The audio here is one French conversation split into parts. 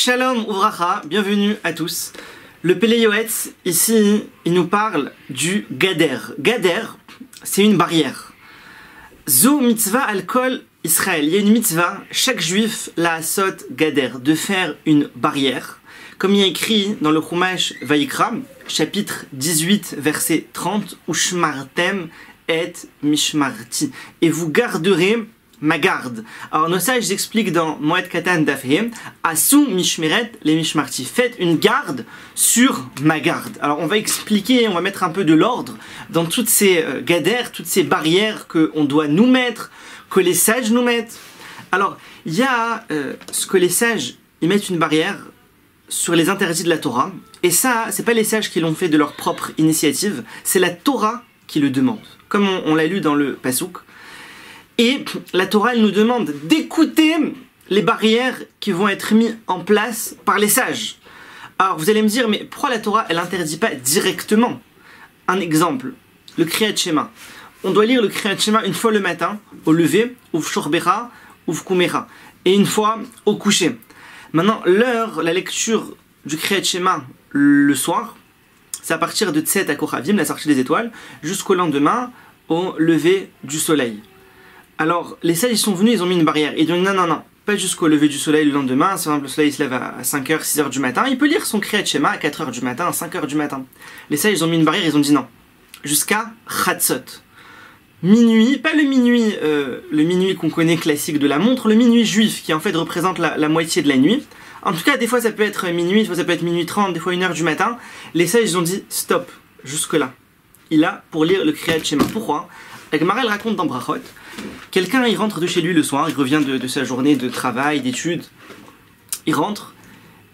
Shalom Uvracha, bienvenue à tous. Le Pélé Yoetz, ici, il nous parle du Gader. Gader, c'est une barrière. Zo mitzvah al kol Israël. Il y a une mitzvah, chaque juif la asot Gader, de faire une barrière. Comme il y a écrit dans le Chumash Vayikra, chapitre 18, verset 30, Ushmartem et mishmarti. Et vous garderez ma garde. Alors nos sages expliquent dans Moed Katan Dafhe, Asu mishmeret les mishmarti. Faites une garde sur ma garde. Alors on va expliquer, on va mettre un peu de l'ordre dans toutes ces gadères, toutes ces barrières qu'on doit nous mettre, que les sages nous mettent. Alors il y a ce que les sages, ils mettent une barrière sur les interdits de la Torah. Et ça, c'est pas les sages qui l'ont fait de leur propre initiative, c'est la Torah qui le demande. Comme on l'a lu dans le Pasuk. Et la Torah, elle nous demande d'écouter les barrières qui vont être mises en place par les sages. Alors vous allez me dire, mais pourquoi la Torah, elle n'interdit pas directement? Un exemple, le Kriyat Shema. On doit lire le Kriyat Shema une fois le matin, au lever, ou shorbera, ou kumera, et une fois au coucher. Maintenant, l'heure, la lecture du Kriyat Shema le soir, c'est à partir de Tset à Kochavim, la sortie des étoiles, jusqu'au lendemain, au lever du soleil. Alors, les sages, ils sont venus, ils ont mis une barrière. Ils ont dit non, pas jusqu'au lever du soleil le lendemain. Par exemple, le soleil se lève à 5h, 6h du matin. Il peut lire son Kriyat Shema à 4h du matin, à 5h du matin. Les sages, ils ont mis une barrière, ils ont dit non. Jusqu'à Chatzot. Minuit, pas le minuit qu'on connaît classique de la montre, le minuit juif qui en fait représente la moitié de la nuit. En tout cas, des fois ça peut être minuit, des fois ça peut être minuit 30, des fois 1h du matin. Les sages, ils ont dit stop, jusque là. Il a pour lire le Kriyat Shema. Pourquoi? La Gemara, elle raconte dans Brachot, quelqu'un il rentre de chez lui le soir, il revient de sa journée de travail, d'études, il rentre,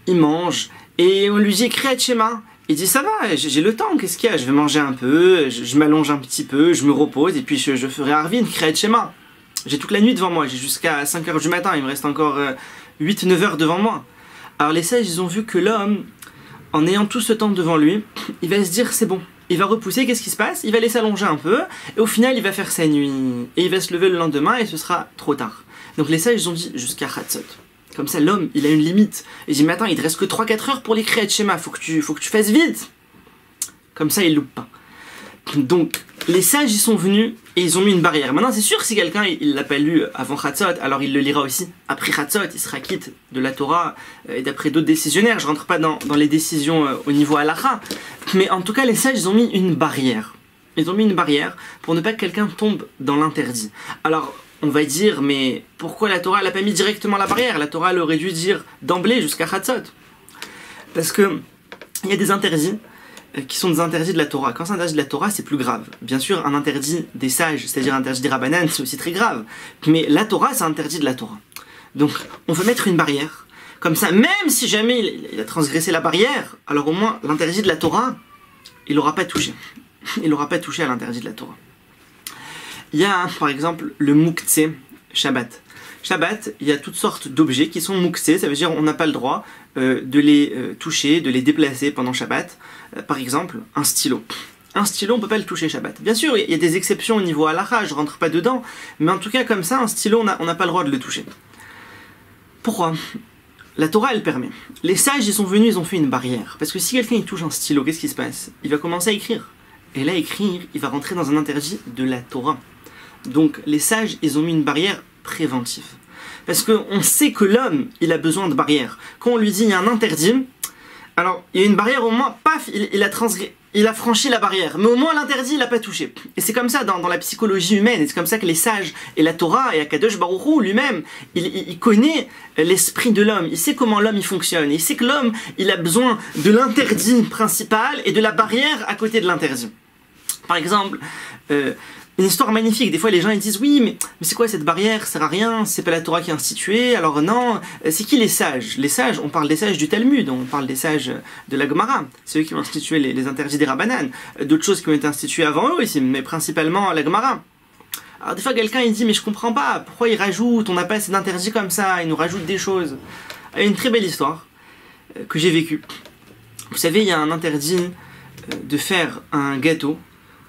il mange, et on lui dit Kriyat Shema. Il dit ça va, j'ai le temps, qu'est-ce qu'il y a? Je vais manger un peu, je m'allonge un petit peu, je me repose, et puis je ferai Arvin, Kriyat Shema. J'ai toute la nuit devant moi, j'ai jusqu'à 5h du matin, il me reste encore 8-9 heures devant moi. Alors les sages, ils ont vu que l'homme, en ayant tout ce temps devant lui, il va se dire c'est bon. Il va repousser, qu'est-ce qui se passe? Il va laisser allonger un peu, et au final il va faire sa nuit. Et il va se lever le lendemain, et ce sera trop tard. Donc les sages, ils ont dit jusqu'à Chatzot. Comme ça, l'homme, il a une limite. Il dit, mais attends, il te reste que 3-4 heures pour les Kriyat Shema, faut que tu fasses vite. Comme ça, il loupe pas. Donc, les sages, ils sont venus, et ils ont mis une barrière. Maintenant, c'est sûr, si quelqu'un, il l'a pas lu avant Chatzot, alors il le lira aussi après Chatzot, il sera quitte de la Torah, et d'après d'autres décisionnaires. Je rentre pas dans les décisions au niveau halakha. Mais en tout cas, les sages, ils ont mis une barrière. Ils ont mis une barrière pour ne pas que quelqu'un tombe dans l'interdit. Alors, on va dire, mais pourquoi la Torah n'a pas mis directement la barrière? La Torah elle aurait dû dire d'emblée jusqu'à Chatzot. Parce que il y a des interdits qui sont des interdits de la Torah. Quand c'est un interdit de la Torah, c'est plus grave. Bien sûr, un interdit des sages, c'est-à-dire un interdit des Rabbanan, c'est aussi très grave. Mais la Torah, c'est un interdit de la Torah. Donc, on veut mettre une barrière. Comme ça, même si jamais il a transgressé la barrière, alors au moins, l'interdit de la Torah, il n'aura pas touché. Il n'aura pas touché à l'interdit de la Torah. Il y a par exemple le Mouktsé Shabbat. Shabbat, il y a toutes sortes d'objets qui sont Mouktsé, ça veut dire on n'a pas le droit de les toucher, de les déplacer pendant Shabbat. Par exemple, un stylo. Un stylo, on ne peut pas le toucher Shabbat. Bien sûr, il y a des exceptions au niveau halakha, je ne rentre pas dedans, mais en tout cas comme ça, un stylo, on n'a pas le droit de le toucher. Pourquoi? La Torah, elle permet. Les sages, ils sont venus, ils ont fait une barrière. Parce que si quelqu'un il touche un stylo, qu'est-ce qui se passe? Il va commencer à écrire. Et là, écrire, il va rentrer dans un interdit de la Torah. Donc les sages, ils ont mis une barrière préventive. Parce qu'on sait que l'homme, il a besoin de barrières. Quand on lui dit il y a un interdit, alors il y a une barrière au moins, paf, il a franchi la barrière. Mais au moins l'interdit, il n'a pas touché. Et c'est comme ça dans la psychologie humaine. Et c'est comme ça que les sages et la Torah et Akadosh Baruch Hu lui-même, il connaît l'esprit de l'homme. Il sait comment l'homme il fonctionne. Il sait que l'homme, il a besoin de l'interdit principal et de la barrière à côté de l'interdit. Par exemple, une histoire magnifique. Des fois, les gens ils disent oui, mais c'est quoi cette barrière? Ça sert à rien. C'est pas la Torah qui a institué. Alors non, c'est qui les sages? Les sages, on parle des sages du Talmud, on parle des sages de la Gemara. C'est eux qui ont institué les interdits des Rabbanan. D'autres choses qui ont été instituées avant eux aussi, mais principalement la Gemara. Alors des fois, quelqu'un il dit mais je comprends pas. Pourquoi ils rajoutent? On n'a pas assez d'interdits comme ça. Ils nous rajoutent des choses. Il y a une très belle histoire que j'ai vécue. Vous savez, il y a un interdit de faire un gâteau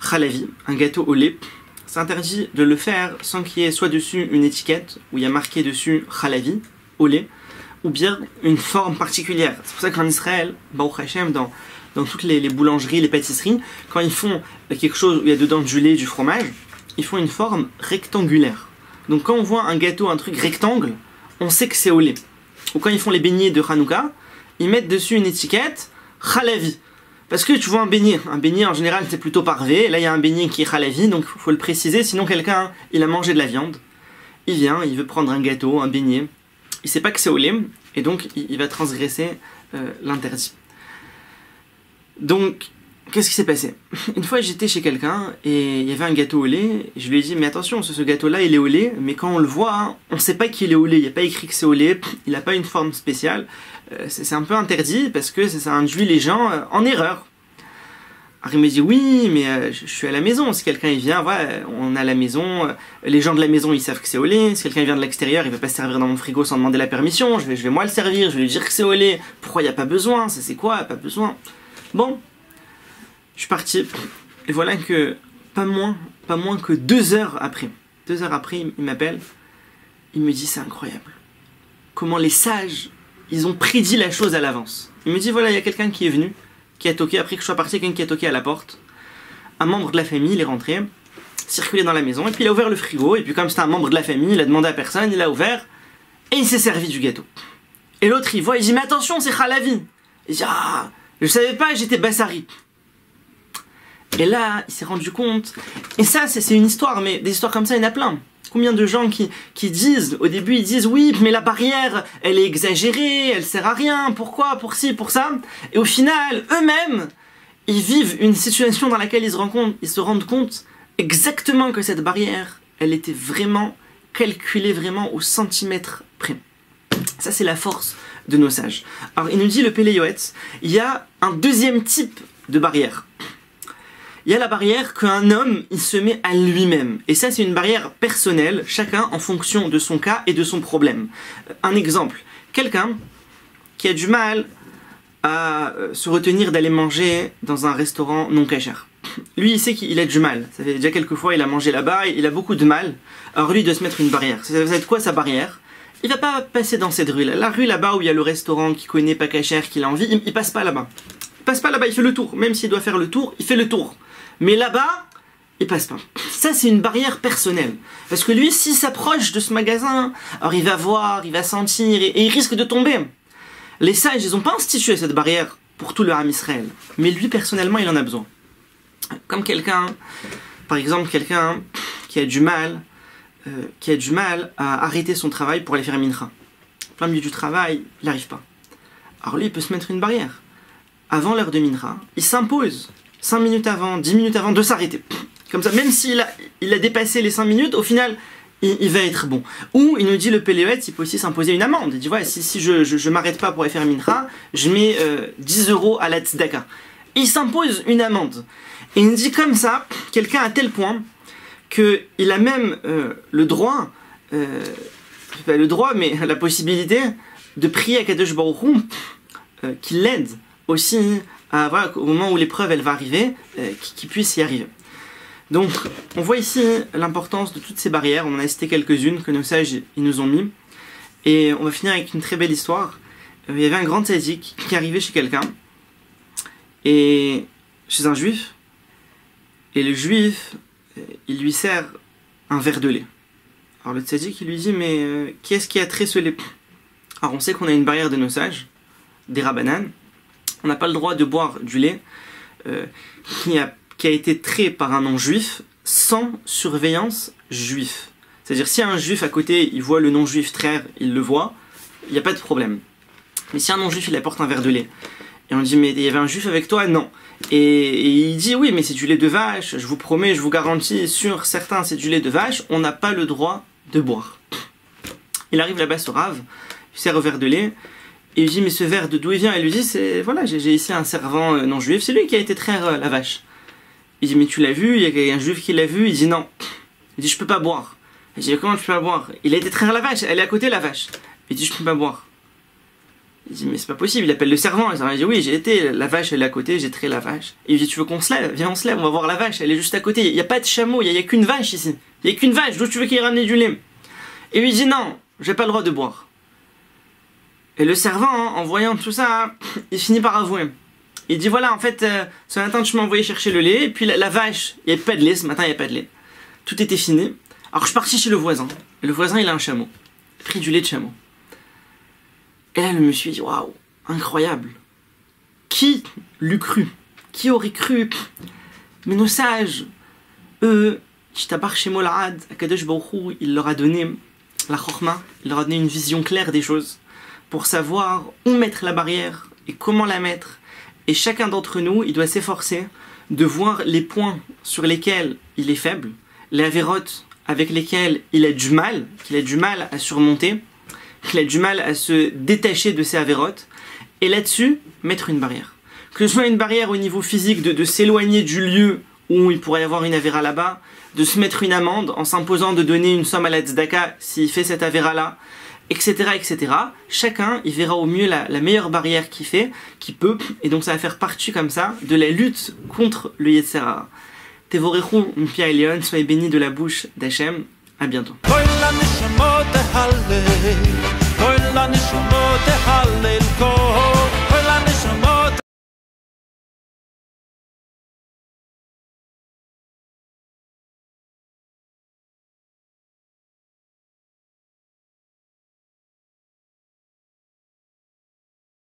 chalavi, un gâteau au lait. C'est interdit de le faire sans qu'il y ait soit dessus une étiquette où il y a marqué dessus chalavi, au lait, ou bien une forme particulière. C'est pour ça qu'en Israël, Baruch Hashem, dans toutes les boulangeries, les pâtisseries, quand ils font quelque chose où il y a dedans du lait, du fromage, ils font une forme rectangulaire. Donc quand on voit un gâteau, un truc rectangle, on sait que c'est au lait. Ou quand ils font les beignets de Hanouka, ils mettent dessus une étiquette Halavi. Parce que tu vois un beignet en général c'est plutôt parvé, là il y a un beignet qui est Halavi, donc il faut le préciser, sinon quelqu'un il a mangé de la viande, il vient, il veut prendre un gâteau, un beignet, il sait pas que c'est au lait, et donc il va transgresser l'interdit. Donc, qu'est-ce qui s'est passé? Une fois j'étais chez quelqu'un et il y avait un gâteau au lait, et je lui ai dit mais attention, ce gâteau-là il est au lait, mais quand on le voit, hein, on sait pas qu'il est au lait, il n'y a pas écrit que c'est au lait, il n'a pas une forme spéciale, c'est un peu interdit parce que ça induit les gens en erreur. Alors il me dit oui, mais je suis à la maison, si quelqu'un il vient, voilà, on est à la maison, les gens de la maison ils savent que c'est au lait, si quelqu'un vient de l'extérieur il va pas se servir dans mon frigo sans demander la permission, je vais moi le servir, je vais lui dire que c'est au lait, pourquoi il n'y a pas besoin, ça c'est quoi, pas besoin. Bon, je suis parti, et voilà que pas moins que 2 heures après, il m'appelle, il me dit c'est incroyable, comment les sages, ils ont prédit la chose à l'avance. Il me dit voilà, il y a quelqu'un qui est venu, qui a toqué, après que je sois parti, quelqu'un qui a toqué à la porte, un membre de la famille, il est rentré, circulé dans la maison, et puis il a ouvert le frigo, et puis comme c'était un membre de la famille, il a demandé à personne, il a ouvert, et il s'est servi du gâteau. Et l'autre il voit, il dit mais attention c'est Khalavi. Il dit ah, je savais pas, j'étais Bassari. Et là, il s'est rendu compte, et ça c'est une histoire, mais des histoires comme ça il y en a plein. Combien de gens qui disent, au début ils disent oui mais la barrière elle est exagérée, elle sert à rien, pourquoi, pour ci, pour ça, et au final eux-mêmes ils vivent une situation dans laquelle ils se rendent compte exactement que cette barrière elle était vraiment calculée vraiment au centimètre près. Ça c'est la force de nos sages. Alors il nous dit le Pélé Yoetz, il y a un deuxième type de barrière. Il y a la barrière qu'un homme, il se met à lui-même. Et ça, c'est une barrière personnelle, chacun en fonction de son cas et de son problème. Un exemple, quelqu'un qui a du mal à se retenir d'aller manger dans un restaurant non cachère. Lui, il sait qu'il a du mal. Ça fait déjà quelques fois, il a mangé là-bas, il a beaucoup de mal. Alors lui, il doit se mettre une barrière. Ça va être quoi sa barrière? Il va pas passer dans cette rue-là. La rue là-bas où il y a le restaurant qu'il connaît, pas cachère, qu'il a envie, il passe pas là-bas. Il passe pas là-bas, il fait le tour. Même s'il doit faire le tour, il fait le tour. Mais là-bas, il passe pas. Ça, c'est une barrière personnelle. Parce que lui, s'il s'approche de ce magasin, alors il va voir, il va sentir, et il risque de tomber. Les sages, ils n'ont pas institué cette barrière pour tout le Ham Israël. Mais lui, personnellement, il en a besoin. Comme quelqu'un, par exemple, quelqu'un qui a du mal à arrêter son travail pour aller faire mincha. En plein milieu du travail, il n'arrive pas. Alors lui, il peut se mettre une barrière. Avant l'heure de mincha, il s'impose 5 minutes avant, 10 minutes avant de s'arrêter. Comme ça, même s'il a dépassé les 5 minutes, au final, il va être bon. Ou, il nous dit, le Pélé Yoetz, il peut aussi s'imposer une amende. Il dit, ouais, si je m'arrête pas pour aller faire mincha, je mets 10 € à la tzedaka. Il s'impose une amende. Et il nous dit comme ça, quelqu'un à tel point qu'il a même le droit, pas le droit, mais la possibilité de prier à Kadosh Baruch Hu qu'il l'aide aussi voilà, au moment où l'épreuve elle va arriver, qu'il puisse y arriver. Donc on voit ici l'importance de toutes ces barrières, on en a cité quelques-unes que nos sages ils nous ont mis, et on va finir avec une très belle histoire. Il y avait un grand tzaddik qui arrivait chez quelqu'un, et chez un juif, et le juif il lui sert un verre de lait. Alors le tzaddik il lui dit mais qui est-ce qui a trait ce lait? Alors on sait qu'on a une barrière de nos sages, des rabbanan. On n'a pas le droit de boire du lait qui a été trait par un non-juif sans surveillance juif. C'est-à-dire si un juif à côté il voit le non-juif traire, il le voit, il n'y a pas de problème. Mais si un non-juif il apporte un verre de lait, et on dit mais il y avait un juif avec toi? Non. Et il dit oui mais c'est du lait de vache, je vous promets, je vous garantis, sur certains c'est du lait de vache, on n'a pas le droit de boire. Il arrive là-bas au Rav, il sert un verre de lait, et il dit mais ce verre d'où il vient? Il lui dit c'est voilà, j'ai ici un servant non juif, c'est lui qui a été traire la vache. Il dit mais tu l'as vu? Il y a un juif qui l'a vu? Il dit non. Il dit je peux pas boire. Il dit comment tu peux pas boire? Il a été traire la vache, elle est à côté de la vache. Il dit je peux pas boire. Il dit mais c'est pas possible, il appelle le servant. Il dit oui j'ai été, la vache elle est à côté, j'ai traité la vache. Et il dit tu veux qu'on se lève? Viens on se lève, on va voir la vache, elle est juste à côté. Il n'y a pas de chameau, il n'y a qu'une vache ici. Il n'y a qu'une vache, d'où tu veux qu'il ramène du lait? Et lui dit non, j'ai pas le droit de boire. Et le servant, hein, en voyant tout ça, il finit par avouer. Il dit voilà, en fait, ce matin tu m'as envoyé chercher le lait, et puis la vache, il n'y avait pas de lait, ce matin il n'y avait pas de lait. Tout était fini. Alors je suis parti chez le voisin. Et le voisin, il a un chameau. Il a pris du lait de chameau. Et là, le monsieur dit waouh, incroyable. Qui l'eût cru? Qui aurait cru? Mais nos sages, eux, Akadosh Baruch Hu, il leur a donné la chorma, il leur a donné une vision claire des choses pour savoir où mettre la barrière et comment la mettre. Et chacun d'entre nous, il doit s'efforcer de voir les points sur lesquels il est faible, les avérotes avec lesquels il a du mal, qu'il a du mal à surmonter, qu'il a du mal à se détacher de ces avérotes, et là-dessus, mettre une barrière. Que ce soit une barrière au niveau physique, de s'éloigner du lieu où il pourrait y avoir une avéra là-bas, de se mettre une amende en s'imposant de donner une somme à la tzedaka s'il fait cette avéra-là, etc., etc. Chacun, il verra au mieux la meilleure barrière qu'il fait, qu'il peut, et donc ça va faire partie comme ça de la lutte contre le Yetzer Hara. Tevorechou Mpi Elion, soyez bénis de la bouche d'Hachem. À bientôt.